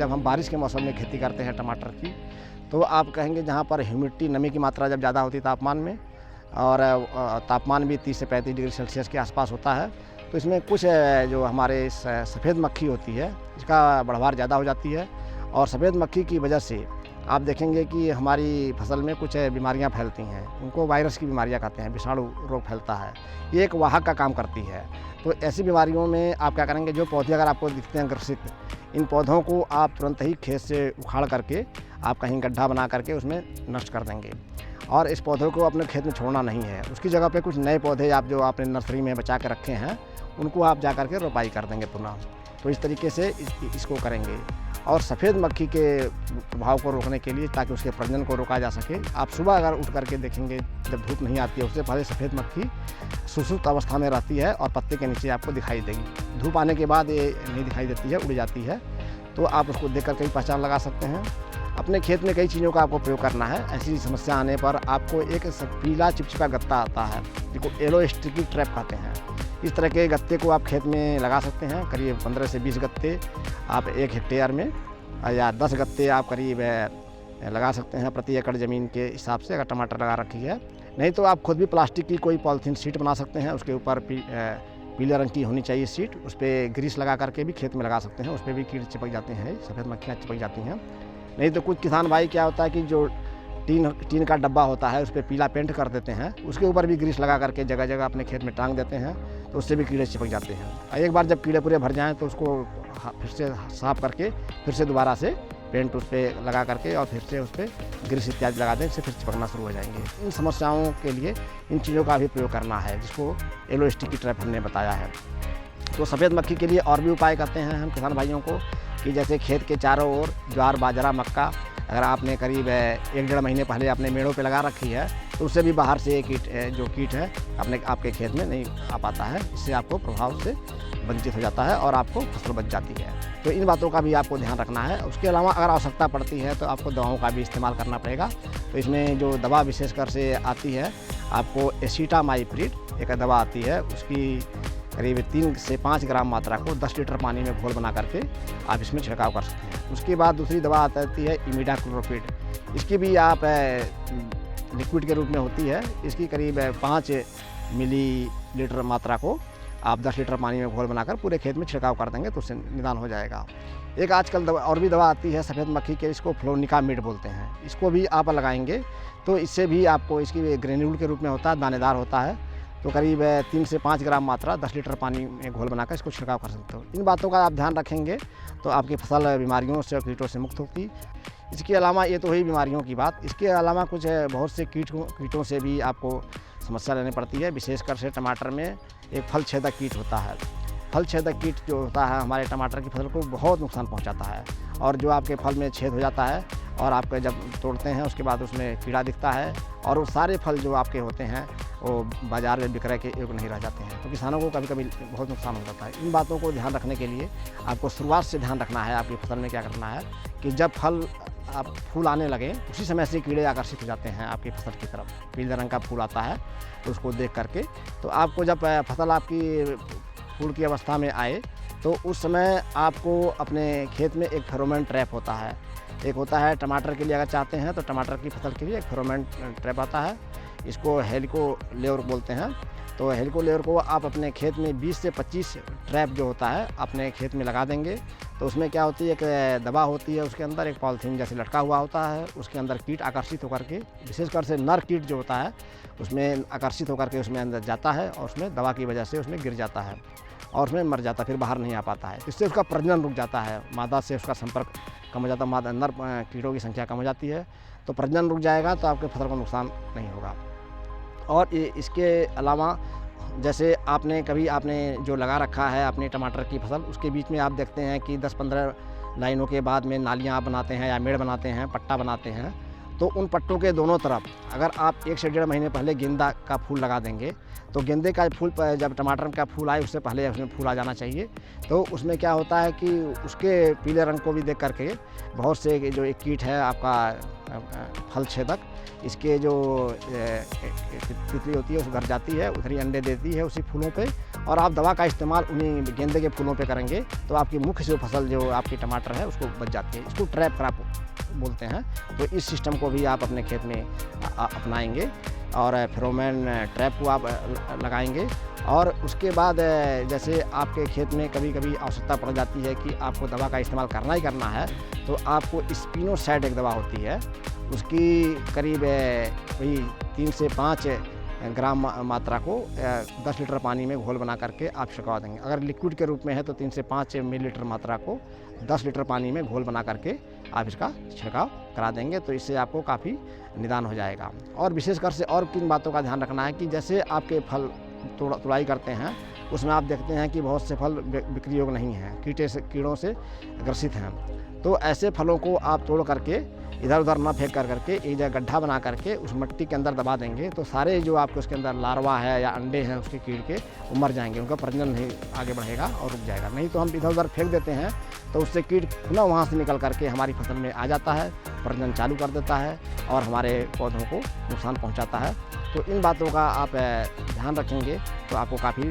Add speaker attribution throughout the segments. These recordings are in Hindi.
Speaker 1: जब हम बारिश के मौसम में खेती करते हैं टमाटर की, तो आप कहेंगे जहाँ पर ह्यूमिडिटी नमी की मात्रा जब ज़्यादा होती है तापमान में, और तापमान भी 30 से 35 डिग्री सेल्सियस के आसपास होता है, तो इसमें कुछ जो हमारे सफ़ेद मक्खी होती है इसका बढ़वार ज़्यादा हो जाती है। और सफ़ेद मक्खी की वजह से आप देखेंगे कि हमारी फसल में कुछ बीमारियां फैलती हैं। उनको वायरस की बीमारियां कहते हैं, विषाणु रोग फैलता है, ये एक वाहक का काम करती है। तो ऐसी बीमारियों में आप क्या करेंगे, जो पौधे अगर आपको दिखते हैं ग्रसित, इन पौधों को आप तुरंत ही खेत से उखाड़ करके आप कहीं गड्ढा बना करके उसमें नष्ट कर देंगे। और इस पौधों को अपने खेत में छोड़ना नहीं है, उसकी जगह पे कुछ नए पौधे आप जो आपने नर्सरी में बचा के रखे हैं उनको आप जा करके रोपाई कर देंगे पुनः। तो इस तरीके से इसको करेंगे। और सफ़ेद मक्खी के प्रभाव को रोकने के लिए, ताकि उसके प्रजनन को रोका जा सके, आप सुबह अगर उठ करके देखेंगे जब धूप नहीं आती है उससे पहले सफ़ेद मक्खी सुसुप्त अवस्था में रहती है और पत्ते के नीचे आपको दिखाई देगी। धूप आने के बाद ये नहीं दिखाई देती है, उड़ जाती है। तो आप उसको देख करके भी पहचान लगा सकते हैं। अपने खेत में कई चीज़ों का आपको प्रयोग करना है। ऐसी समस्या आने पर आपको एक पीला चिपचिपा गत्ता आता है जिसको येलो स्टिकी ट्रैप कहते हैं। इस तरह के गत्ते को आप खेत में लगा सकते हैं। करीब 15 से 20 गत्ते आप 1 हेक्टेयर में, या 10 गत्ते आप करीब लगा सकते हैं प्रति एकड़ ज़मीन के हिसाब से, अगर टमाटर लगा रखी है। नहीं तो आप खुद भी प्लास्टिक की कोई पॉलीथीन शीट बना सकते हैं, उसके ऊपर पीले रंग की होनी चाहिए शीट, उस पर ग्रीस लगा करके भी खेत में लगा सकते हैं। उस पर भी कीड़े चिपक जाते हैं, सफ़ेद मक्खियाँ चिपक जाती हैं। नहीं तो कुछ किसान भाई क्या होता है कि जो टीन का डब्बा होता है उस पर पीला पेंट कर देते हैं, उसके ऊपर भी ग्रीस लगा करके जगह जगह अपने खेत में टांग देते हैं, तो उससे भी कीड़े चिपक जाते हैं। एक बार जब कीड़े पूरे भर जाएँ तो उसको फिर से साफ़ करके फिर से दोबारा से पेंट उस पर लगा करके और फिर से उस पर ग्रीस इत्यादि लगा दें, इससे फिर चिपकना शुरू हो जाएंगे। इन समस्याओं के लिए इन चीज़ों का भी प्रयोग करना है, जिसको येलो स्टिकी ट्रैप हमने बताया है। तो सफ़ेद मक्खी के लिए और भी उपाय करते हैं हम किसान भाइयों को, कि जैसे खेत के चारों ओर ज्वार, बाजरा, मक्का अगर आपने करीब 1-1.5 महीने पहले अपने मेड़ों पे लगा रखी है, तो उससे भी बाहर से कीट है आपके खेत में नहीं आ पाता है। इससे आपको प्रभाव से वंचित हो जाता है और आपको फसल बच जाती है। तो इन बातों का भी आपको ध्यान रखना है। उसके अलावा अगर आवश्यकता पड़ती है तो आपको दवाओं का भी इस्तेमाल करना पड़ेगा। तो इसमें जो दवा विशेषकर से आती है, आपको एसिटामाइप्रिड एक दवा आती है, उसकी करीब 3 से 5 ग्राम मात्रा को 10 लीटर पानी में घोल बना करके आप इसमें छिड़काव कर सकते हैं। उसके बाद दूसरी दवा आती है इमिडाक्लोप्रिड। इसकी भी आप लिक्विड के रूप में होती है। इसकी करीब 5 मिलीलीटर मात्रा को आप 10 लीटर पानी में घोल बनाकर पूरे खेत में छिड़काव कर देंगे तो उससे निदान हो जाएगा। एक आजकल और भी दवा आती है सफ़ेद मक्खी के, इसको फ्लोनिकामिड बोलते हैं। इसको भी आप लगाएंगे तो इससे भी आपको, इसकी ग्रेन्यूल के रूप में होता है, दानेदार होता है। तो करीब 3 से 5 ग्राम मात्रा 10 लीटर पानी में घोल बनाकर इसको छिड़काव कर सकते हो। इन बातों का आप ध्यान रखेंगे तो आपकी फसल बीमारियों से और कीटों से मुक्त होगी। इसके अलावा ये तो हुई बीमारियों की बात। इसके अलावा कुछ बहुत से कीटों से भी आपको समस्या लेनी पड़ती है। विशेषकर से टमाटर में एक फल छेदक कीट होता है। फल छेदक कीट जो होता है हमारे टमाटर की फसल को बहुत नुकसान पहुंचाता है, और जो आपके फल में छेद हो जाता है और आप जब तोड़ते हैं उसके बाद उसमें कीड़ा दिखता है, और वो सारे फल जो आपके होते हैं वो बाज़ार में विक्रय के योग्य नहीं रह जाते हैं। तो किसानों को कभी कभी बहुत नुकसान हो जाता है। इन बातों को ध्यान रखने के लिए आपको शुरुआत से ध्यान रखना है। आपकी फसल में क्या करना है कि जब फूल आने लगे उसी समय से कीड़े आकर्षित हो जाते हैं आपकी फसल की तरफ। पीले रंग का फूल आता है तो उसको देख करके, तो आपको जब फसल आपकी फूल की अवस्था में आए तो उस समय आपको अपने खेत में एक फेरोमोन ट्रैप होता है। एक होता है टमाटर के लिए, अगर चाहते हैं तो टमाटर की फसल के लिए एक फेरोमोन ट्रैप आता है, इसको हेलिको लेयर बोलते हैं। तो हेलिको लेयर को आप अपने खेत में 20 से 25 ट्रैप जो होता है अपने खेत में लगा देंगे। तो उसमें क्या होती है, एक दवा होती है, उसके अंदर एक पॉलीथीन जैसे लटका हुआ होता है, उसके अंदर कीट आकर्षित होकर के, विशेषकर से नर कीट जो होता है उसमें आकर्षित होकर के उसमें अंदर जाता है और उसमें दवा की वजह से उसमें गिर जाता है और उसमें मर जाता है, फिर बाहर नहीं आ पाता है। इससे उसका प्रजनन रुक जाता है, मादा से उसका संपर्क कम हो जाता है, नर कीड़ों की संख्या कम हो जाती है, तो प्रजनन रुक जाएगा तो आपके फसल को नुकसान नहीं होगा। और इसके अलावा जैसे आपने जो लगा रखा है अपने टमाटर की फसल, उसके बीच में आप देखते हैं कि 10-15 लाइनों के बाद में नालियाँ आप बनाते हैं या मेड़ बनाते हैं, पट्टा बनाते हैं। तो उन पट्टों के दोनों तरफ अगर आप 1 से 1.5 महीने पहले गेंदा का फूल लगा देंगे तो गेंदे का फूल जब टमाटर का फूल आए उससे पहले उसमें फूल आ जाना चाहिए। तो उसमें क्या होता है कि उसके पीले रंग को भी देख करके बहुत से जो एक कीट है आपका फल छेदक, इसके जो तितली होती है उस घर जाती है, उधर ही अंडे देती है उसी फूलों पे, और आप दवा का इस्तेमाल उन्हीं गेंदे के फूलों पे करेंगे तो आपकी मुख्य जो फसल जो आपकी टमाटर है उसको बच जाती है। इसको ट्रैप क्रॉप बोलते हैं। तो इस सिस्टम को भी आप अपने खेत में अपनाएंगे और फेरोमोन ट्रैप को आप लगाएंगे। और उसके बाद जैसे आपके खेत में कभी कभी आवश्यकता पड़ जाती है कि आपको दवा का इस्तेमाल करना ही करना है, तो आपको स्पिनोसाइड एक दवा होती है, उसकी करीब वही 3 से 5 ग्राम मात्रा को 10 लीटर पानी में घोल बना करके आप छिड़का देंगे। अगर लिक्विड के रूप में है तो 3 से 5 मिलीलीटर मात्रा को 10 लीटर पानी में घोल बना करके आप इसका छिड़काव करा देंगे, तो इससे आपको काफ़ी निदान हो जाएगा। और विशेषकर से और किन बातों का ध्यान रखना है कि जैसे आपके फल तुड़ाई करते हैं उसमें आप देखते हैं कि बहुत से फल बिक्री योग्य नहीं हैं, कीड़ों से ग्रसित हैं, तो ऐसे फलों को आप तोड़ करके इधर उधर न फेंक करके एक जगह गड्ढा बना करके उस मिट्टी के अंदर दबा देंगे, तो सारे जो आपके उसके अंदर लार्वा है या अंडे हैं उसके कीड़ के वो मर जाएंगे, उनका प्रजनन नहीं आगे बढ़ेगा और रुक जाएगा। नहीं तो हम इधर उधर फेंक देते हैं तो उससे कीड़ पुनः वहाँ से निकल करके हमारी फसल में आ जाता है, प्रजनन चालू कर देता है और हमारे पौधों को नुकसान पहुँचाता है। तो इन बातों का आप ध्यान रखेंगे तो आपको काफ़ी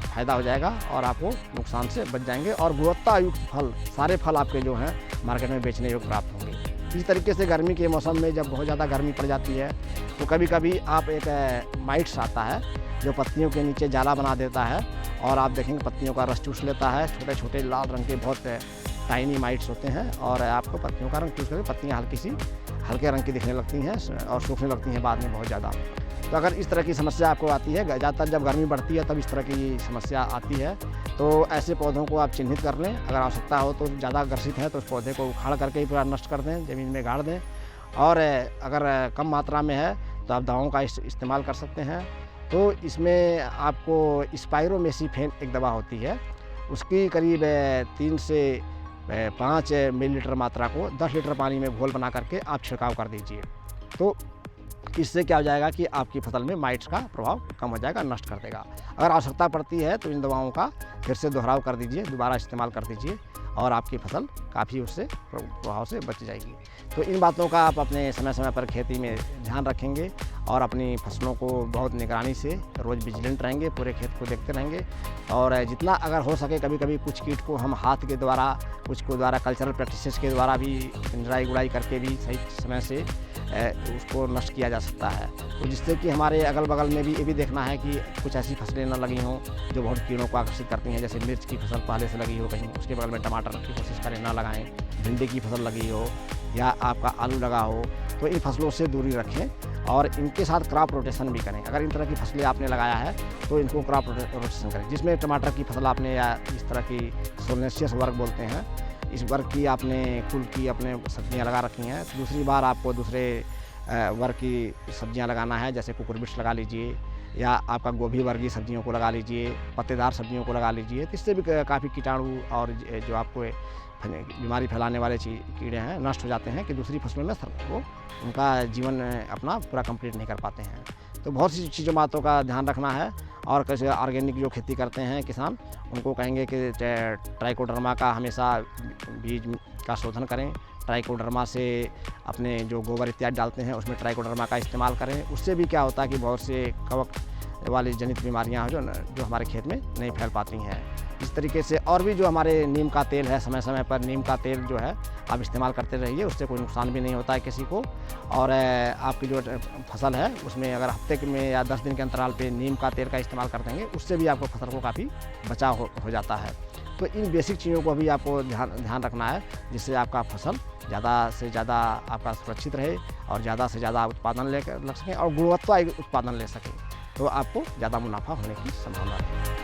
Speaker 1: फ़ायदा हो जाएगा और आपको नुकसान से बच जाएंगे और गुणवत्तायुक्त फल, सारे फल आपके जो हैं मार्केट में बेचने योग्य प्राप्त होंगे। इस तरीके से गर्मी के मौसम में जब बहुत ज़्यादा गर्मी पड़ जाती है तो कभी कभी आप एक माइट्स आता है जो पत्तियों के नीचे जाला बना देता है और आप देखेंगे पत्तियों का रस चूस लेता है। छोटे छोटे लाल रंग के बहुत टाइनी माइट्स होते हैं और आपको पत्तियों का रंग चूस करके पत्तियाँ हल्के रंग की दिखने लगती हैं और सूखने लगती हैं बाद में बहुत ज़्यादा। तो अगर इस तरह की समस्या आपको आती है, ज़्यादातर जब गर्मी बढ़ती है तब इस तरह की समस्या आती है, तो ऐसे पौधों को आप चिन्हित कर लें। अगर आवश्यकता हो तो ज़्यादा ग्रसित है तो उस पौधे को उखाड़ करके ही पूरा नष्ट कर दें, ज़मीन में गाड़ दें। और अगर कम मात्रा में है तो आप दवाओं का इस्तेमाल कर सकते हैं। तो इसमें आपको स्पाइरोमेसिफेन एक दवा होती है, उसकी करीब 3 से 5 मिलीलीटर मात्रा को 10 लीटर पानी में घोल बना करके आप छिड़काव कर दीजिए। तो इससे क्या हो जाएगा कि आपकी फसल में माइट्स का प्रभाव कम हो जाएगा, नष्ट कर देगा। अगर आवश्यकता पड़ती है तो इन दवाओं का फिर से दोहराव कर दीजिए, दोबारा इस्तेमाल कर दीजिए और आपकी फसल काफ़ी उससे प्रभाव से बच जाएगी। तो इन बातों का आप अपने समय समय पर खेती में ध्यान रखेंगे और अपनी फसलों को बहुत निगरानी से रोज़ विजिलेंट रहेंगे, पूरे खेत को देखते रहेंगे। और जितना अगर हो सके कभी कभी कुछ कीट को हम हाथ के द्वारा, कुछ को द्वारा कल्चरल प्रैक्टिसेस के द्वारा भी निराई गुड़ाई करके भी सही समय से उसको नष्ट किया जा सकता है। तो जिससे कि हमारे अगल बगल में भी ये भी देखना है कि कुछ ऐसी फसलें न लगी हों जो बहुत कीड़ों को आकर्षित करती हैं। जैसे मिर्च की फसल पहले से लगी हो कहीं, उसके बगल में टमाटर की कोशिश करें ना लगाएं। भिंडी की फसल लगी हो या आपका आलू लगा हो तो इन फसलों से दूरी रखें और इनके साथ क्रॉप रोटेशन भी करें। अगर इन तरह की फसलें आपने लगाया है तो इनको क्रॉप रोटेशन करें। जिसमें टमाटर की फसल आपने या इस तरह की सोलेनेसियस वर्ग बोलते हैं, इस वर्ग की आपने कुल की अपने सब्जियां लगा रखी हैं, तो दूसरी बार आपको दूसरे वर्ग की सब्जियां लगाना है। जैसे कुकुरबिट्स लगा लीजिए या आपका गोभी वर्गीय सब्जियों को लगा लीजिए, पत्तेदार सब्जियों को लगा लीजिए। तो इससे भी काफ़ी कीटाणु और जो आपको बीमारी फैलाने वाले कीड़े हैं नष्ट हो जाते हैं कि दूसरी फसलों में वो उनका जीवन अपना पूरा कंप्लीट नहीं कर पाते हैं। तो बहुत सी चीज़ों बातों का ध्यान रखना है। और कैसे ऑर्गेनिक जो खेती करते हैं किसान, उनको कहेंगे कि ट्राइकोडर्मा का हमेशा बीज का शोधन करें। ट्राइकोडर्मा से अपने जो गोबर इत्यादि डालते हैं उसमें ट्राइकोडर्मा का इस्तेमाल करें। उससे भी क्या होता है कि बहुत से कवक वाली जनित बीमारियां जो हमारे खेत में नहीं फैल पाती हैं। इस तरीके से और भी जो हमारे नीम का तेल है, समय समय पर नीम का तेल जो है आप इस्तेमाल करते रहिए, उससे कोई नुकसान भी नहीं होता है किसी को। और आपकी जो फसल है उसमें अगर हफ्ते में या 10 दिन के अंतराल पे नीम का तेल का इस्तेमाल कर देंगे, उससे भी आपको फसल को काफ़ी बचाव हो जाता है। तो इन बेसिक चीज़ों को भी आपको ध्यान रखना है, जिससे आपका फसल ज़्यादा से ज़्यादा आपका सुरक्षित रहे और ज़्यादा से ज़्यादा उत्पादन लग सकें और गुणवत्ता उत्पादन ले सकें, तो आपको ज़्यादा मुनाफा होने की संभावना है।